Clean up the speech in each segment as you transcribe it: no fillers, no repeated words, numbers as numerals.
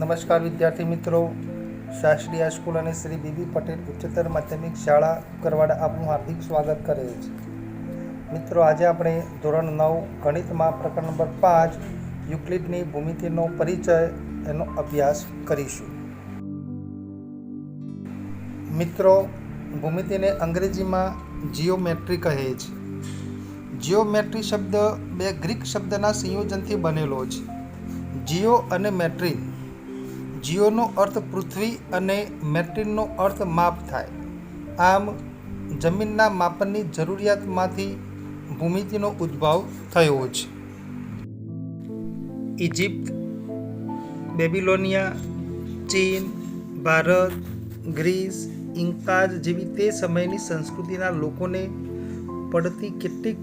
નમસ્કાર વિદ્યાર્થી મિત્રો, શાસ્ત્રી હાઈસ્કૂલ અને શ્રી બીબી પટેલ ઉચ્ચતર માધ્યમિક શાળા કુકરવાડા આપનું હાર્દિક સ્વાગત કરે છે. મિત્રો, આજે આપણે ધોરણ 9 ગણિતમાં પ્રકરણ નંબર 5 યુક્લિડની ભૂમિતિનો પરિચય એનો અભ્યાસ કરીશું. મિત્રો, ભૂમિતિને અંગ્રેજીમાં જીઓમેટ્રી કહે છે. જીઓમેટ્રી શબ્દ બે ગ્રીક શબ્દના સંયોજનથી બનેલો છે. જીઓ અને મેટ્રિન. જીઓનો અર્થ પૃથ્વી અને મેટ્રિનનો અર્થ માપ થાય. આમ જમીનના માપનની જરૂરિયાતમાંથી ભૂમિતિનો ઉદ્ભવ થયો છે. ઇજિપ્ત, બેબીલોનિયા, ચીન, ભારત, ગ્રીસ, ઇન્કાઝ જેવી તે સમયની સંસ્કૃતિના લોકોને પડતી કેટલીક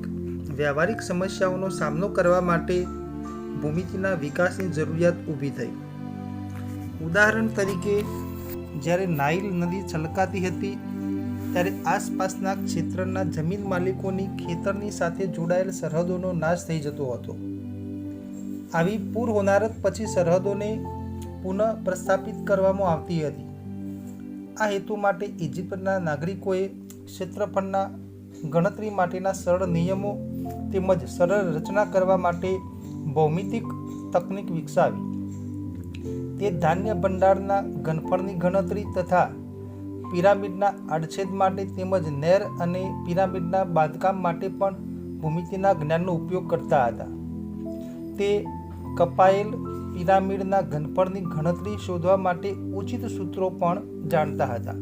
વ્યવહારિક સમસ્યાઓનો સામનો કરવા માટે ભૂમિતિના વિકાસની જરૂરિયાત ઊભી થઈ. ઉદાહરણ તરીકે, જ્યારે નાઇલ નદી છલકાતી હતી ત્યારે આસપાસના ક્ષેત્રના જમીન માલિકોની ખેતરની સાથે જોડાયેલ સરહદોનો નાશ થઈ જતો હતો. આવી પૂર હોનારત પછી સરહદોને પુનઃ પ્રસ્થાપિત કરવામાં આવતી હતી. આ હેતુ માટે ઇજિપ્તના નાગરિકોએ ક્ષેત્રફળના ગણતરી માટેના સરળ નિયમો તેમજ સરળ રચના કરવા માટે ભૌમિતિક તકનીક વિકસાવી. તે ધાન્ય ભંડારના ઘનફળની ગણતરી તથા પિરામિડના આડછેદ માટે તેમજ નેર અને પિરામિડના બાંધકામ માટે પણ ભૂમિતિના જ્ઞાનનો ઉપયોગ કરતા હતા. તે કપાયેલ પિરામિડના ઘનફળની ગણતરી શોધવા માટે ઉચિત સૂત્રો પણ જાણતા હતા.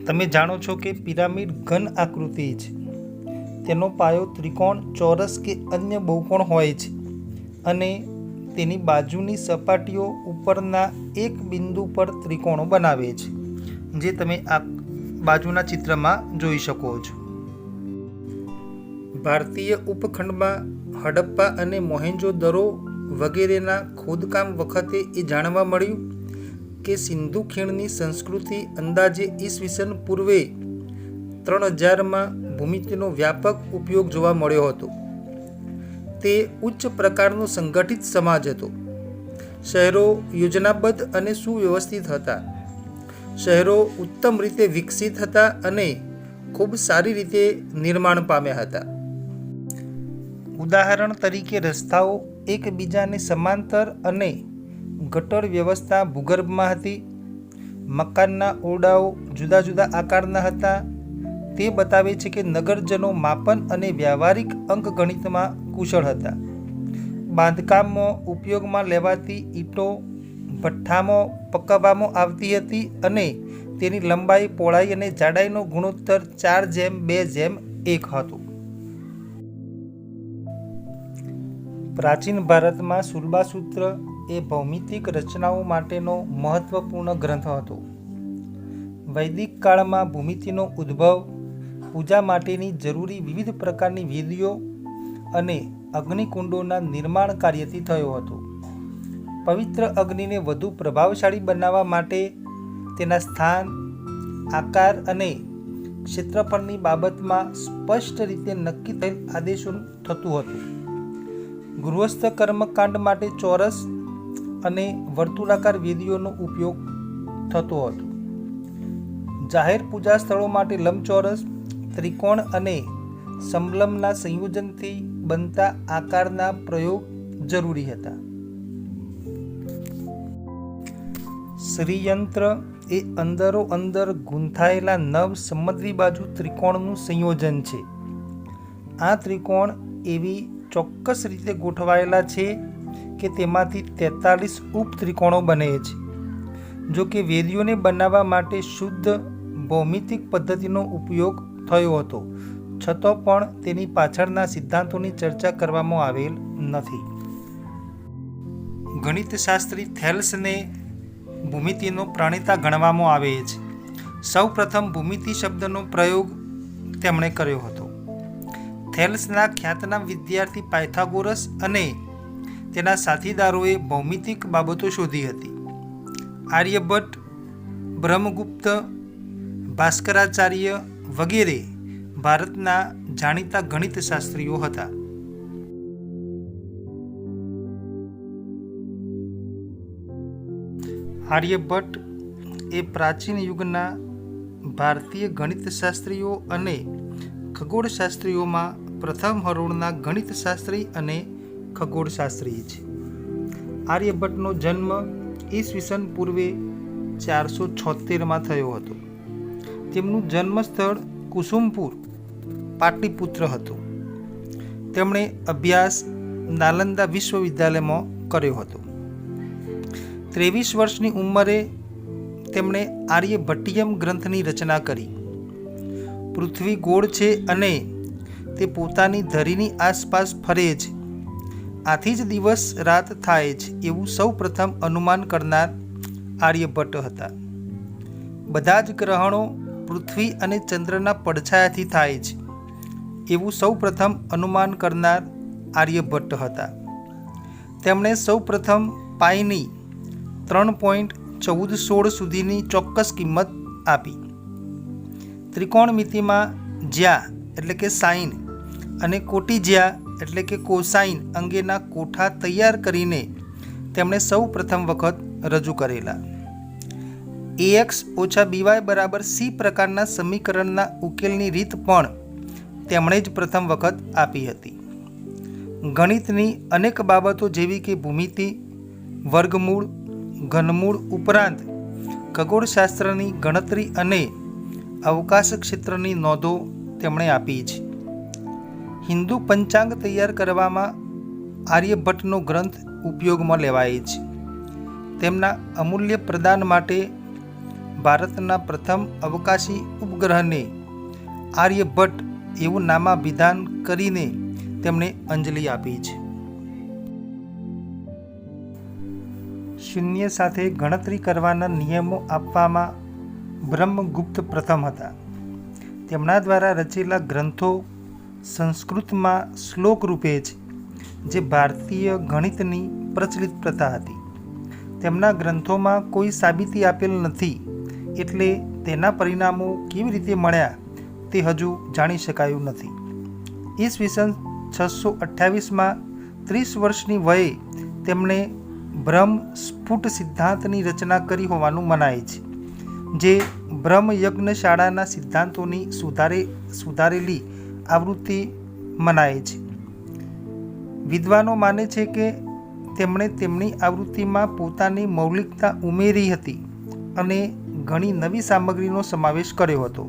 તમે જાણો છો કે પિરામિડ ઘન આકૃતિ છે. તેનો પાયો ત્રિકોણ, ચોરસ કે અન્ય બહુકોણ હોય છે અને તેની બાજુની સપાટીઓ ઉપરના એક બિંદુ પર ત્રિકોણો બનાવે છે, જે તમે આ બાજુના ચિત્રમાં જોઈ શકો છો. ભારતીય ઉપખંડમાં હડપ્પા અને મોહેંજો-દરો વગેરેના ખોદકામ વખતે એ જાણવા મળ્યું કે સિંધુ ખીણની સંસ્કૃતિ અંદાજે ઈસવીસન પૂર્વે 3000માં ભૂમિતિનો વ્યાપક ઉપયોગ જોવા મળ્યો હતો. તે ઉચ્ચ પ્રકારનો સંગઠિત સમાજ હતો. શહેરો યોજનાબદ્ધ અને સુવ્યવસ્થિત હતા. શહેરો ઉત્તમ રીતે વિકસિત હતા અને ખૂબ સારી રીતે નિર્માણ પામ્યા હતા. ઉદાહરણ તરીકે, રસ્તાઓ એકબીજાને સમાંતર અને ગટર વ્યવસ્થા ભૂગર્ભમાં હતી. મકાનના ઓરડાઓ જુદા જુદા આકારના હતા. તે બતાવે છે કે નગરજનો માપન અને વ્યવહારિક અંકગણિતમાં કુશળ હતા. બાંધકામમાં ઉપયોગમાં લેવાતી ઈંટો ભઠ્ઠામાં પકવવામાં આવતી હતી અને તેની લંબાઈ, પહોળાઈ અને જાડાઈનો ગુણોત્તર 4:2:1 હતો. પ્રાચીન ભારતમાં શુલ્બાસૂત્ર એ ભૌમિતિક રચનાઓ માટેનો મહત્વપૂર્ણ ગ્રંથ હતો. વૈદિક કાળમાં ભૂમિતિનો ઉદ્ભવ પૂજા માટેની જરૂરી વિવિધ પ્રકારની વિધિઓ અને અગ્નિકુંડોના નિર્માણ કાર્યથી થયો હતો. પવિત્ર અગ્નિને વધુ પ્રભાવશાળી બનાવવા માટે તેના સ્થાન, આકાર અને ક્ષેત્રફળની બાબતમાં સ્પષ્ટ રીતે નક્કી થયેલ આદેશો થતું હતું. ગૃહસ્થ કર્મકાંડ માટે ચોરસ અને વર્તુળાકાર વેદીઓનો ઉપયોગ થતો હતો. જાહેર પૂજા સ્થળો માટે લંબચોરસ, ત્રિકોણ અને સમલંબના સંયોજનથી બનતા આકારના પ્રયોગ જરૂરી હતા. શ્રીયંત્ર એ અંદરો અંદર ગૂંથાયેલા 9 સમદ્વી બાજુ ત્રિકોણનું સંયોજન છે. આ ત્રિકોણ એવી ચોક્કસ રીતે ગોઠવાયેલા છે કે તેમાંથી 43 ઉપત્રિકોણો બને છે. જો કે વેદીઓને બનાવવા માટે શુદ્ધ ભૌમિતિક પદ્ધતિનો ઉપયોગ થયો હતો, છતાં પણ તેની પાછળના સિદ્ધાંતોની ચર્ચા કરવામાં આવેલ નથી. ગણિતશાસ્ત્રી થેલ્સને ભૂમિતિનો પ્રણેતા ગણવામાં આવે છે. સૌ પ્રથમ ભૂમિતિ શબ્દનો પ્રયોગ તેમણે કર્યો હતો. થેલ્સના ખ્યાતનામ વિદ્યાર્થી પાયથાગોરસ અને તેના સાથીદારોએ ભૌમિતિક બાબતો શોધી હતી. આર્યભટ્ટ, બ્રહ્મગુપ્ત, ભાસ્કરાચાર્ય વગેરે ભારતના જાણીતા ગણિત શાસ્ત્રીઓ હતા. આર્યભટ્ટ એ પ્રાચીન યુગના ભારતીય ગણિતશાસ્ત્રીઓ અને ખગોળશાસ્ત્રીઓમાં પ્રથમ હરોળના ગણિતશાસ્ત્રી અને ખગોળશાસ્ત્રી છે. આર્યભટ્ટનો જન્મ ઈસવીસન પૂર્વે 476 થયો હતો. તેમનું જન્મસ્થળ કુસુમપુર પાટલીપુત્ર હતું. તેમણે અભ્યાસ નાલંદા વિશ્વવિદ્યાલયમાં કર્યો હતો. 23 વર્ષની ઉંમરે તેમણે આર્યભટ્ટિયમ ગ્રંથની રચના કરી. પૃથ્વી ગોળ છે અને તે પોતાની ધરીની આસપાસ ફરે છે, આથી જ દિવસ રાત થાય છે એવું સૌ પ્રથમ અનુમાન કરનાર આર્યભટ્ટ હતા. બધા જ ગ્રહણો પૃથ્વી અને ચંદ્રના પડછાયાથી થાય છે એવું સૌ પ્રથમ અનુમાન કરનાર આર્યભટ્ટ હતા. તેમણે સૌ પ્રથમ પાઈની 3.1416 સુધીની ચોક્કસ કિંમત આપી. ત્રિકોણમિતિમાં જ્યા એટલે કે સાઇન અને કોટિજ્યા એટલે કે કોસાઇન અંગેના કોઠા તૈયાર કરીને તેમણે સૌ પ્રથમ વખત રજૂ કરેલા. ax - by = c પ્રકારના સમીકરણના ઉકેલની રીત પણ તેમણે જ પ્રથમ વખત આપી હતી. ગણિતની અનેક બાબતો જેવી કે ભૂમિતિ, વર્ગમૂળ, ઘનમૂળ ઉપરાંત ખગોળશાસ્ત્રની ગણતરી અને અવકાશ ક્ષેત્રની નોંધો તેમણે આપી છે. હિન્દુ પંચાંગ તૈયાર કરવામાં આર્યભટ્ટનો ગ્રંથ ઉપયોગમાં લેવાય છે. તેમના અમૂલ્ય પ્રદાન માટે ભારતના પ્રથમ અવકાશી ઉપગ્રહને આર્યભટ્ટ એવું નામાભિધાન કરીને તેમણે અંજલિ આપી છે. શૂન્ય સાથે ગણતરી કરવાના નિયમો આપવામાં બ્રહ્મગુપ્ત પ્રથમ હતા. તેમના દ્વારા રચેલા ગ્રંથો સંસ્કૃતમાં શ્લોક રૂપે છે, જે ભારતીય ગણિતની પ્રચલિત પ્રથા હતી. તેમના ગ્રંથોમાં કોઈ સાબિતી આપેલ નથી, એટલે તેના પરિણામો કેવી રીતે મળ્યા તે હજુ જાણી શકાયું નથી. ઈસવીસન 628માં 30 વર્ષની વયે તેમણે બ્રહ્મ સ્ફુટ સિદ્ધાંતની રચના કરી હોવાનું મનાય છે, જે બ્રહ્મયજ્ઞશાળાના સિદ્ધાંતોની સુધારેલી આવૃત્તિ મનાય છે. વિદ્વાનો માને છે કે તેમણે તેમની આવૃત્તિમાં પોતાની મૌલિકતા ઉમેરી હતી અને ઘણી નવી સામગ્રીનો સમાવેશ કર્યો હતો.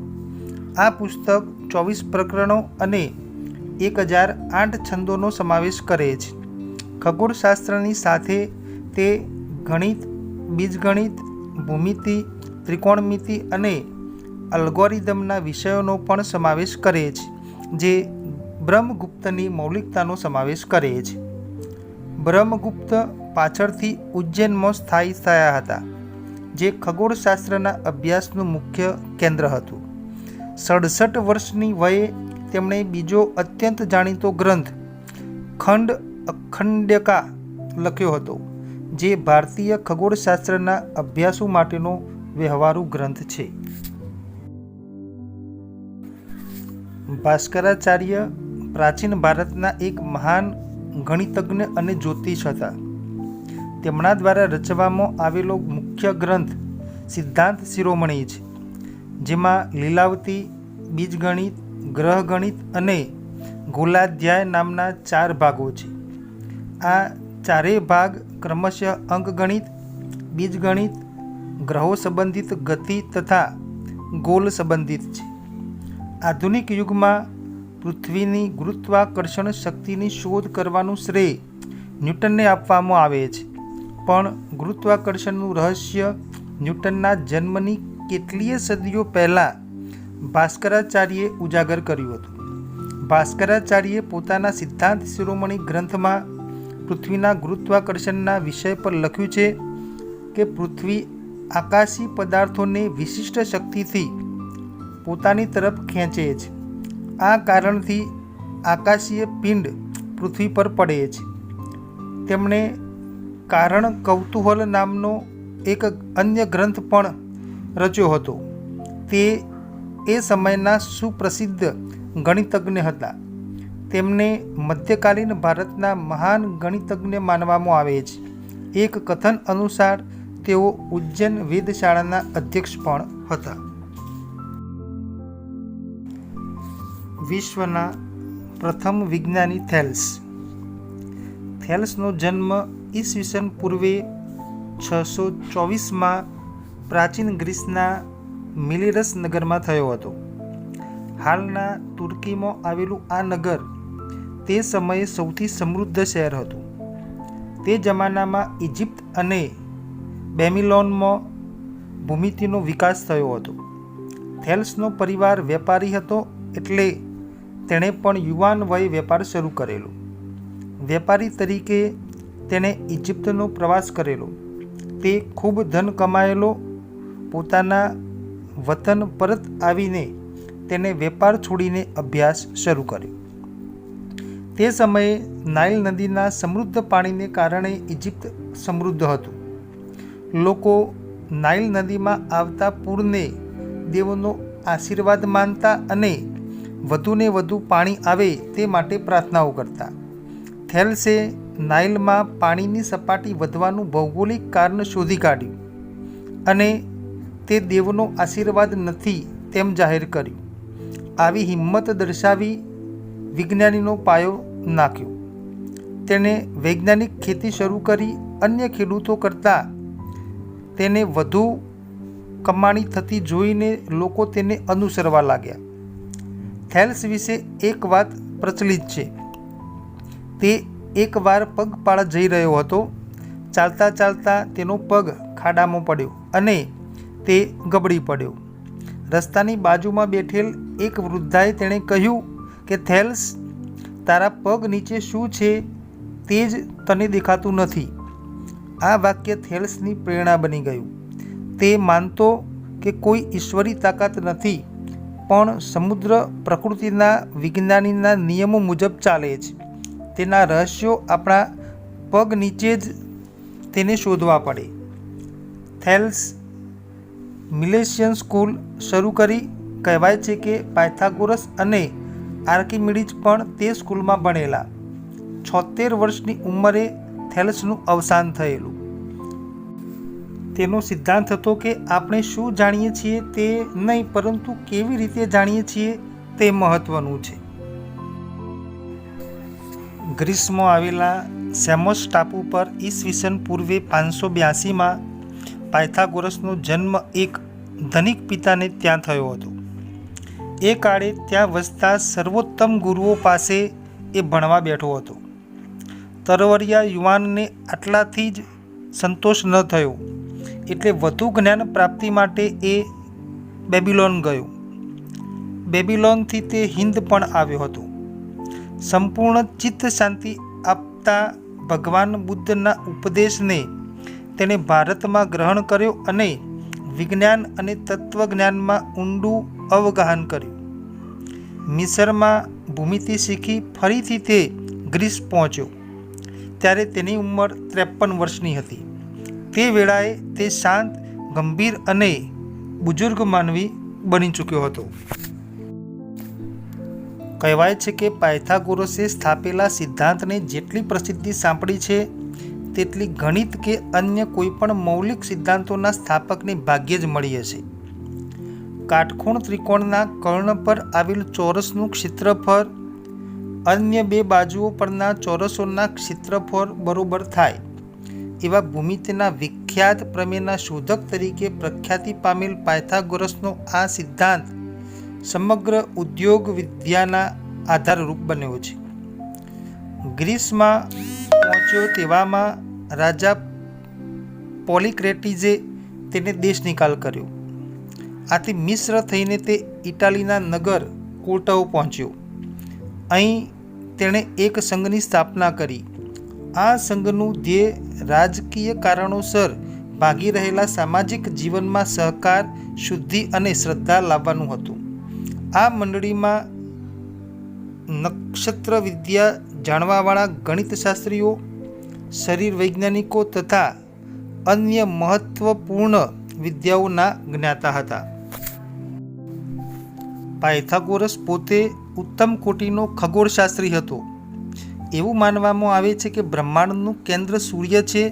આ પુસ્તક 24 પ્રકરણો અને 1008 છંદોનો સમાવેશ કરે છે. ખગોળશાસ્ત્રની સાથે તે ગણિત, બીજગણિત, ભૂમિતિ, ત્રિકોણમિતિ અને અલ્ગોરિધમના વિષયોનો પણ સમાવેશ કરે છે, જે બ્રહ્મગુપ્તની મૌલિકતાનો સમાવેશ કરે છે. બ્રહ્મગુપ્ત પાછળથી ઉજ્જૈનમાં સ્થાયી થયા હતા, જે ખગોળશાસ્ત્રના અભ્યાસનું મુખ્ય કેન્દ્ર હતું. 67 વર્ષની વયે તેમણે બીજો અત્યંત જાણીતો ગ્રંથ ખંડ અખંડ્યકા લખ્યો હતો, જે ભારતીય ખગોળશાસ્ત્રના અભ્યાસો માટેનો વ્યવહારુ ગ્રંથ છે. ભાસ્કરાચાર્ય પ્રાચીન ભારતના એક મહાન ગણિતજ્ઞ અને જ્યોતિષ હતા. તેમના દ્વારા રચવામાં આવેલો મુખ્ય ગ્રંથ સિદ્ધાંત શિરોમણી છે, જેમાં લીલાવતી, બીજગણિત, ગ્રહગણિત અને ગોલાધ્યાય નામના 4 ભાગો છે. આ ચારેય ભાગ ક્રમશઃ અંકગણિત, બીજગણિત, ગ્રહો સંબંધિત ગતિ તથા ગોલ સંબંધિત છે. આધુનિક યુગમાં પૃથ્વીની ગુરુત્વાકર્ષણ શક્તિની શોધ કરવાનું શ્રેય ન્યૂટનને આપવામાં આવે છે, પણ ગુરુત્વાકર્ષણનું રહસ્ય ન્યૂટનના જન્મની કેટલીય સદીઓ પહેલાં ભાસ્કરાચાર્યે ઉજાગર કર્યું હતું. ભાસ્કરાચાર્યે પોતાના સિદ્ધાંત શિરોમણી ગ્રંથમાં પૃથ્વીના ગુરુત્વાકર્ષણના વિષય પર લખ્યું છે કે પૃથ્વી આકાશી પદાર્થોને વિશિષ્ટ શક્તિથી પોતાની તરફ ખેંચે છે. આ કારણથી આકાશીય પિંડ પૃથ્વી પર પડે છે. તેમણે કારણ કૌતૂહલ નામનો એક અન્ય ગ્રંથ પણ રચ્યો હતો. તે એ સમયના સુપ્રસિદ્ધ ગણિતજ્ઞ હતા. તેમને મધ્યકાલીન ભારતના મહાન ગણિતજ્ઞ માનવામાં આવે છે. એક કથન અનુસાર તેઓ ઉજ્જૈન વેધશાળાના અધ્યક્ષ પણ હતા. વિશ્વના પ્રથમ વિજ્ઞાની થેલ્સ. થેલ્સનો જન્મ ઈસવીસન પૂર્વે 624માં પ્રાચીન ગ્રીસના મિલેરસ નગરમાં થયો હતો. હાલના તુર્કીમાં આવેલું આ નગર તે સમયે સૌથી સમૃદ્ધ શહેર હતું. તે જમાનામાં ઇજિપ્ત અને બેબીલોનમાં ભૂમિતિનો વિકાસ થયો હતો. થેલ્સનો પરિવાર વેપારી હતો, એટલે તેણે પણ યુવાન વયે વેપાર શરૂ કરેલો. વેપારી તરીકે તેણે ઇજિપ્તનો પ્રવાસ કરેલો. તે ખૂબ ધન કમાયેલો. પોતાના વતન પરત આવીને તેને વેપાર છોડીને અભ્યાસ શરૂ કર્યો. તે સમયે નાઇલ નદીના સમૃદ્ધ પાણીને કારણે ઇજિપ્ત સમૃદ્ધ હતું. લોકો નાઇલ નદીમાં આવતા પૂરને દેવનો આશીર્વાદ માનતા અને વધુને વધુ પાણી આવે તે માટે પ્રાર્થનાઓ કરતા. થેલ્સે નાઇલમાં પાણીની સપાટી વધવાનું ભૌગોલિક કારણ શોધી કાઢ્યું અને તે દેવનો આશીર્વાદ નથી તેમ જાહેર કર્યું. આવી હિંમત દર્શાવી વિજ્ઞાનીનો પાયો નાખ્યો. તેણે વૈજ્ઞાનિક ખેતી શરૂ કરી. અન્ય ખેડૂતો કરતાં તેને વધુ કમાણી થતી જોઈને લોકો તેને અનુસરવા લાગ્યા. થેલ્સ વિશે એક વાત પ્રચલિત છે. તે એકવાર પગપાળા જઈ રહ્યો હતો. ચાલતા ચાલતા તેનો પગ ખાડામાં પડ્યો અને તે ગબડી પડ્યો. રસ્તાની બાજુમાં બેઠેલ એક વૃદ્ધાએ તેણે કહ્યું કે થેલ્સ, તારા પગ નીચે શું છે તે જ તને દેખાતું નથી. આ વાક્ય થેલ્સની પ્રેરણા બની ગયું. તે માનતો કે કોઈ ઈશ્વરી તાકાત નથી, પણ સમુદ્ર પ્રકૃતિના વિજ્ઞાનીના નિયમો મુજબ ચાલે છે. તેના રહસ્યો આપણા પગ નીચે જ તેને શોધવા પડે. થેલ્સ મિલેશિયન સ્કૂલ શરૂ કરી. કહેવાય છે કે પાયથાગોરસ અને આર્કિમિડીઝ પણ તે સ્કૂલમાં ભણેલા. 76 વર્ષની ઉંમરે થેલ્સનું અવસાન થયેલું. તેનો સિદ્ધાંત હતો કે આપણે શું જાણીએ છીએ તે નહીં, પરંતુ કેવી રીતે જાણીએ છીએ તે મહત્વનું છે. ગ્રીસમાં આવેલા સેમોસ ટાપુ પર ઈસવીસન પૂર્વે 582માં પાયથાગોરસનો જન્મ એક ધનિક પિતાને ત્યાં થયો હતો. એ કાળે ત્યાં વસતા સર્વોત્તમ ગુરુઓ પાસે એ ભણવા બેઠો હતો. તરવરિયા યુવાનને આટલાથી જ સંતોષ ન થયો, એટલે વધુ જ્ઞાન પ્રાપ્તિ માટે એ બેબીલોન ગયો. બેબીલોનથી તે હિન્દ પણ આવ્યો હતો. સંપૂર્ણ ચિત્ત શાંતિ આપતા ભગવાન બુદ્ધના ઉપદેશને તેણે ભારતમાં ગ્રહણ કર્યો અને વિજ્ઞાન અને તત્વજ્ઞાનમાં ઊંડું અવગાહન કર્યું. મિસરમાં ભૂમિતિ શીખી ફરીથી તે ગ્રીસ પહોંચ્યો. ત્યારે તેની ઉંમર 53 વર્ષની હતી. તે વેળાએ તે શાંત, ગંભીર અને બુઝુર્ગ માનવી બની ચૂક્યો હતો. કહેવાય છે કે પાયથાગોરસે સ્થાપેલા સિદ્ધાંતને જેટલી પ્રસિદ્ધિ સાંપડી છે તેટલી ગણિત કે અન્ય કોઈપણ મૌલિક સિદ્ધાંતોના સ્થાપકને ભાગ્યે જ મળી હશે. કાટખૂણ ત્રિકોણના કર્ણ પર આવેલ ચોરસનું ક્ષેત્રફળ અન્ય બે બાજુઓ પરના ચોરસોના ક્ષેત્રફળ બરોબર થાય એવા ભૂમિતિના વિખ્યાત પ્રમેયના શોધક તરીકે પ્રખ્યાતિ પામેલ પાયથાગોરસનો આ સિદ્ધાંત સમગ્ર ઉદ્યોગ વિદ્યાના આધારરૂપ બન્યો છે. ગ્રીસમાં પહોંચ્યો તેવામાં રાજા પોલિક્રેટીઝે તેને દેશ નિકાલ કર્યો. આથી મિશ્ર થઈને તે ઇટાલીના નગર કોર્ટો પહોંચ્યો. અહીં તેણે એક સંઘની સ્થાપના કરી. આ સંઘનું ધ્યેય રાજકીય કારણોસર ભાગી રહેલા સામાજિક જીવનમાં સહકાર, શુદ્ધિ અને શ્રદ્ધા લાવવાનું હતું. આ મંડળીમાં નક્ષત્ર વિદ્યા જાણવાવાળા ગણિતશાસ્ત્રીઓ, શરીર વૈજ્ઞાનિકો તથા અન્ય મહત્વપૂર્ણ વિદ્યાઓના જ્ઞાતા હતા. પાયથાગોરસ પોતે ઉત્તમ કોટીનો ખગોળશાસ્ત્રી હતો. એવું માનવામાં આવે છે કે બ્રહ્માંડનું કેન્દ્ર સૂર્ય છે.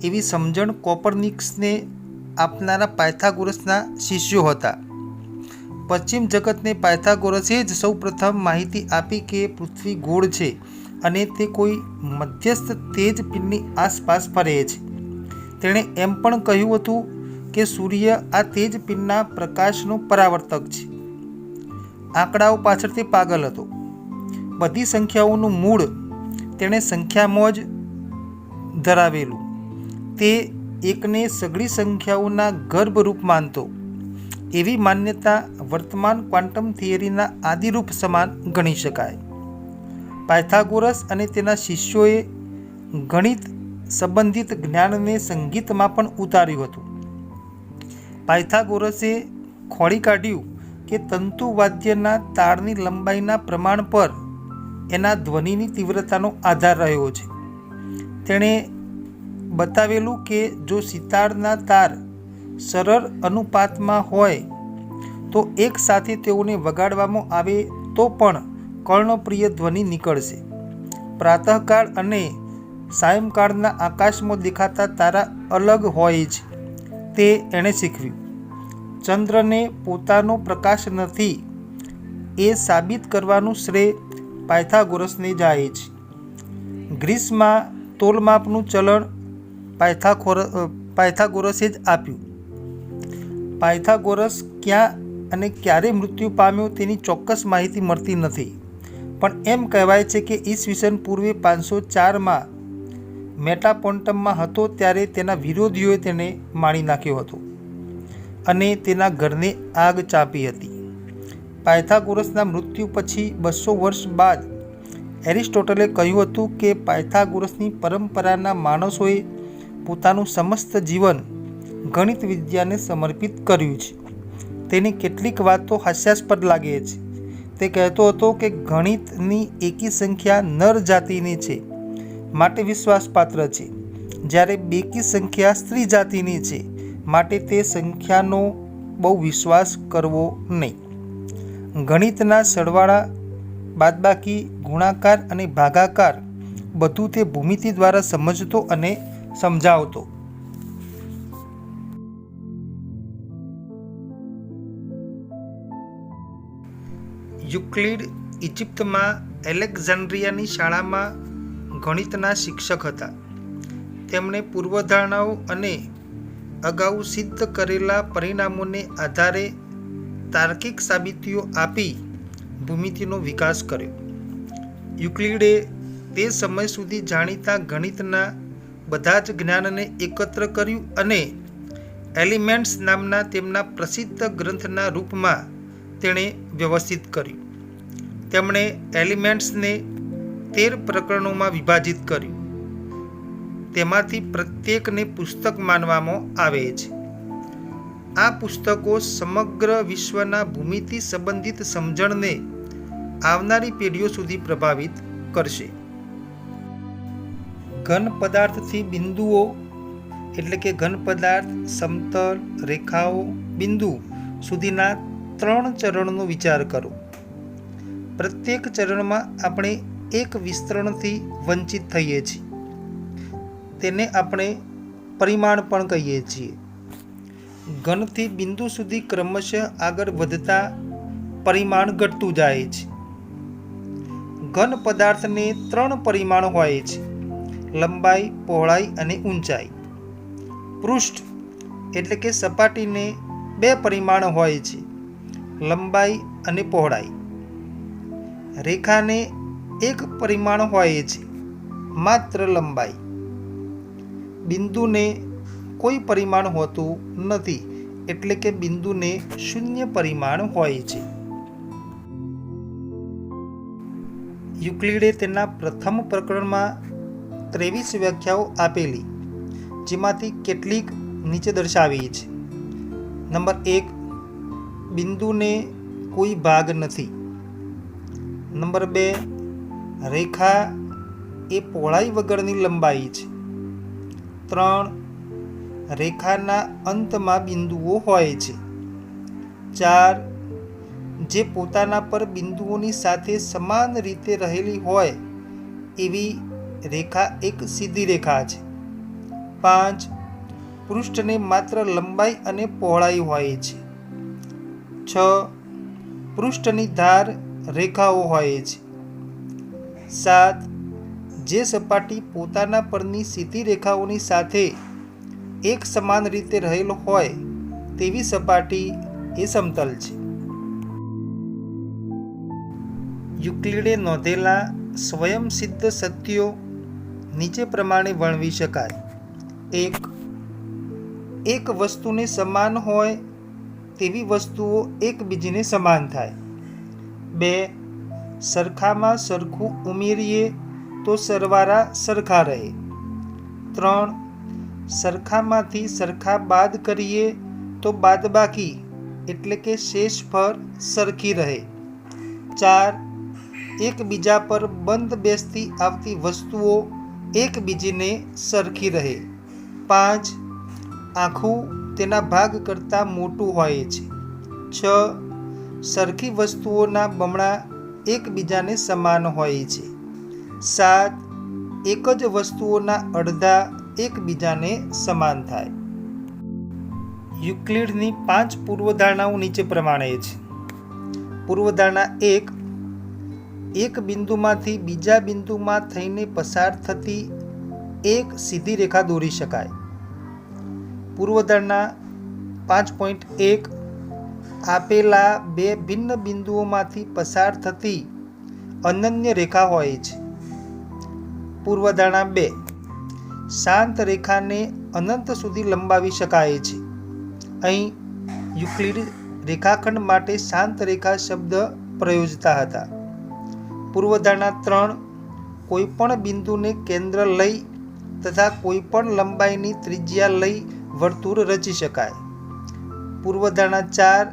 એવી સમજણ કોપરનિકસને આપનારા પાયથાગોરસના શિષ્યો હતા. પશ્ચિમ જગતને પાયથાગોરસે જ સૌ પ્રથમ માહિતી આપી કે પૃથ્વી ગોળ છે અને તે કોઈ મધ્યસ્થ તેજ પિંડની આસપાસ ફરે છે. તેણે એમ પણ કહ્યું હતું કે સૂર્ય આ તેજ પિંડના પ્રકાશનો પરાવર્તક છે. આંકડાઓ પાછળ તે પાગલ હતો. બધી સંખ્યાઓનું મૂળ તેણે સંખ્યામાં જ ધરાવેલું. તે એકને સઘળી સંખ્યાઓના ગર્ભરૂપ માનતો. એવી માન્યતા વર્તમાન ક્વોન્ટમ થિયરીના આદિરૂપ સમાન ગણી શકાય. પાયથાગોરસ અને તેના શિષ્યોએ ગણિત સંબંધિત જ્ઞાનને સંગીતમાં પણ ઉતાર્યું હતું. પાયથાગોરસે ખોળી કાઢ્યું કે તંતુવાદ્યના તારની લંબાઈના પ્રમાણ પર એના ધ્વનિની તીવ્રતાનો આધાર રહ્યો છે. તેણે બતાવેલું કે જો સિતારના તાર સરળ અનુપાતમાં હોય તો એક સાથે તેઓને વગાડવામાં આવે તો પણ કર્ણપ્રિય ધ્વનિ નીકળશે. પ્રાતઃકાળ અને સાયંકાળના આકાશમાં દેખાતા તારા અલગ હોય છે તે એણે શીખવ્યું. ચંદ્રને પોતાનો પ્રકાશ નથી એ સાબિત કરવાનું શ્રેય પાયથાગોરસને જાય છે. ગ્રીસમાં તોલમાપનું ચલણ પાયથાગોરસે જ આપ્યું. પાયથાગોરસ ક્યાં અને ક્યારે મૃત્યુ પામ્યો તેની ચોક્કસ માહિતી મળતી નથી, પણ એમ કહેવાય છે કે ઈસવીસન પૂર્વે 504માં મેટાપોન્ટમમાં હતો ત્યારે તેના વિરોધીઓએ તેને મારી નાખ્યો હતો અને તેના ઘરને આગ ચાંપી હતી. પાયથાગોરસના મૃત્યુ પછી 200 વર્ષ બાદ એરિસ્ટોટલે કહ્યું હતું કે પાયથાગોરસની પરંપરાના માણસોએ પોતાનું સમસ્ત જીવન ગણિત વિદ્યાને સમર્પિત કર્યું છે. તેની કેટલીક વાતો હાસ્યાસ્પદ લાગે છે. તે કહેતો હતો કે ગણિતની એકી સંખ્યા નર જાતિની છે માટે વિશ્વાસપાત્ર છે, જ્યારે બેકી સંખ્યા સ્ત્રી જાતિની છે માટે તે સંખ્યાનો બહુ વિશ્વાસ કરવો નહીં. ગણિતના સરવાળા, બાદબાકી, ગુણાકાર અને ભાગાકાર બધું તે ભૂમિતિ દ્વારા સમજતો અને સમજાવતો. યુક્લિડ ઇજિપ્તમાં એલેક્ઝાન્ડ્રિયાની શાળામાં ગણિતના શિક્ષક હતા. તેમણે પૂર્વધારણાઓ અને અગાઉ સિદ્ધ કરેલા પરિણામોને આધારે તાર્કિક સાબિતીઓ આપી ભૂમિતિનો વિકાસ કર્યો. યુક્લિડે તે સમય સુધી જાણીતા ગણિતના બધા જ જ્ઞાનને એકત્ર કર્યું અને એલિમેન્ટ્સ નામના તેમના પ્રસિદ્ધ ગ્રંથના રૂપમાં તેણે વ્યવસ્થિત કર્યું. તેમણે એલિમેન્ટ્સને 13 પ્રકરણોમાં વિભાજિત કર્યું. તેમાંથી પ્રત્યેકને પુસ્તક માનવામાં આવે છે. આ પુસ્તકો સમગ્ર વિશ્વના ભૂમિતિ સંબંધિત સમજણને આવનારી પેઢીઓ સુધી પ્રભાવિત કરશે. ઘન પદાર્થથી બિંદુઓ એટલે કે ઘન પદાર્થ, સમતલ, રેખાઓ, બિંદુ સુધીના 3 ચરણનો વિચાર કરો. પ્રત્યેક ચરણમાં આપણે એક વિસ્તરણથી વંચિત થઈએ છીએ. તેને આપણે પરિમાણ પણ કહીએ છીએ. ઘનથી બિંદુ સુધી ક્રમશઃ આગળ વધતા પરિમાણ ઘટતું જાય છે. ઘન પદાર્થને 3 પરિમાણ હોય છે: લંબાઈ, પહોળાઈ અને ઊંચાઈ. પૃષ્ઠ એટલે કે સપાટીને 2 પરિમાણ હોય છે: લંબાઈ અને પહોળાઈ. રેખાને 1 પરિમાણ હોય છે, માત્ર લંબાઈ. બિંદુને કોઈ પરિમાણ હોતું નથી, એટલે કે બિંદુને 0 પરિમાણ હોય છે. યુક્લિડે તેના પ્રથમ પ્રકરણમાં 23 વ્યાખ્યાઓ આપેલી, જેમાંથી કેટલીક નીચે દર્શાવી છે. નંબર 1, બિંદુને કોઈ ભાગ નથી. નંબર 2, રેખા એ પહોળાઈ વગરની લંબાઈ છે. 3, રેખાના અંતમાં બિંદુઓ હોય છે. 4, જે પોતાના પર બિંદુઓની સાથે સમાન રીતે રહેલી હોય એવી રેખા એક સીધી રેખા છે. 5. પૃષ્ઠની માત્ર લંબાઈ અને પહોળાઈ હોય છે. 6. પૃષ્ઠની ધાર રેખાઓ હોય છે. 7. જે સપાટી પોતાના પરની સીધી રેખાઓની સાથે એક સમાન રીતે રહેલ હોય તેવી સપાટી એ સમતલ છે. યુક્લિડે નોંધેલા સ્વયંસિદ્ધ સત્યો નીચે પ્રમાણે વર્ણવી શકાય. 1. એક વસ્તુને સમાન હોય તેવી વસ્તુઓ એકબીજીને સમાન થાય. 2. સરખામાં સરખું ઉમેરીએ તો સરવાળા સરખા રહે. 3. સરખામાંથી સરખા બાદ કરીએ તો બાદબાકી એટલે કે શેષ ફળ સરખી રહે. 4. એકબીજા પર બંધ બેસતી આવતી વસ્તુઓ એકબીજીને સરખી રહે. 5. આખું તેના ભાગ કરતાં મોટું હોય છે. 6. સરખી વસ્તુઓના બમણા એકબીજાને સમાન હોય છે. 7. એક જ વસ્તુઓના અડધા એકબીજાને સમાન થાય. યુક્લિડની 5 પૂર્વધારણાઓ નીચે પ્રમાણે છે. પૂર્વધારણા 1. એક બિંદુમાંથી બીજા બિંદુમાં થઈને પસાર થતી એક સીધી રેખા દોરી શકાય. પૂર્વધારણા 5.1. આપેલા બે ભિન્ન બિંદુઓમાંથી પસાર થતી અનન્ય રેખા હોય છે. પૂર્વધારણા 2. શાંત રેખાને અનંત સુધી લંબાવી શકાય છે. અહીં યુક્લિડ રેખાખંડ માટે શાંત રેખા શબ્દ પ્રયોજતા હતા. પૂર્વધારણા 3. કોઈપણ બિંદુને કેન્દ્ર લઈ તથા કોઈપણ લંબાઈની ત્રિજ્યા લઈ વર્તુળ રચી શકાય. પૂર્વધારણા 4.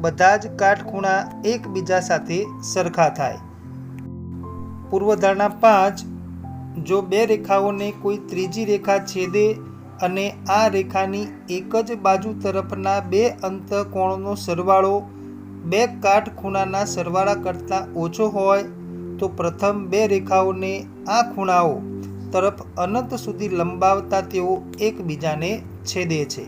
બધા જ કાટખૂણા એકબીજા સાથે સરખા થાય. પૂર્વધારણા 5. જો બે રેખાઓને કોઈ ત્રીજી રેખા છેદે અને આ રેખાની એક જ બાજુ તરફના બે અંતઃકોણોનો સરવાળો બે કાટખૂણાના સરવાળા કરતાં ઓછો હોય તો પ્રથમ બે રેખાઓને આ ખૂણાઓ તરફ અનંત સુધી લંબાવતા તેઓ એકબીજાને છેદે છે.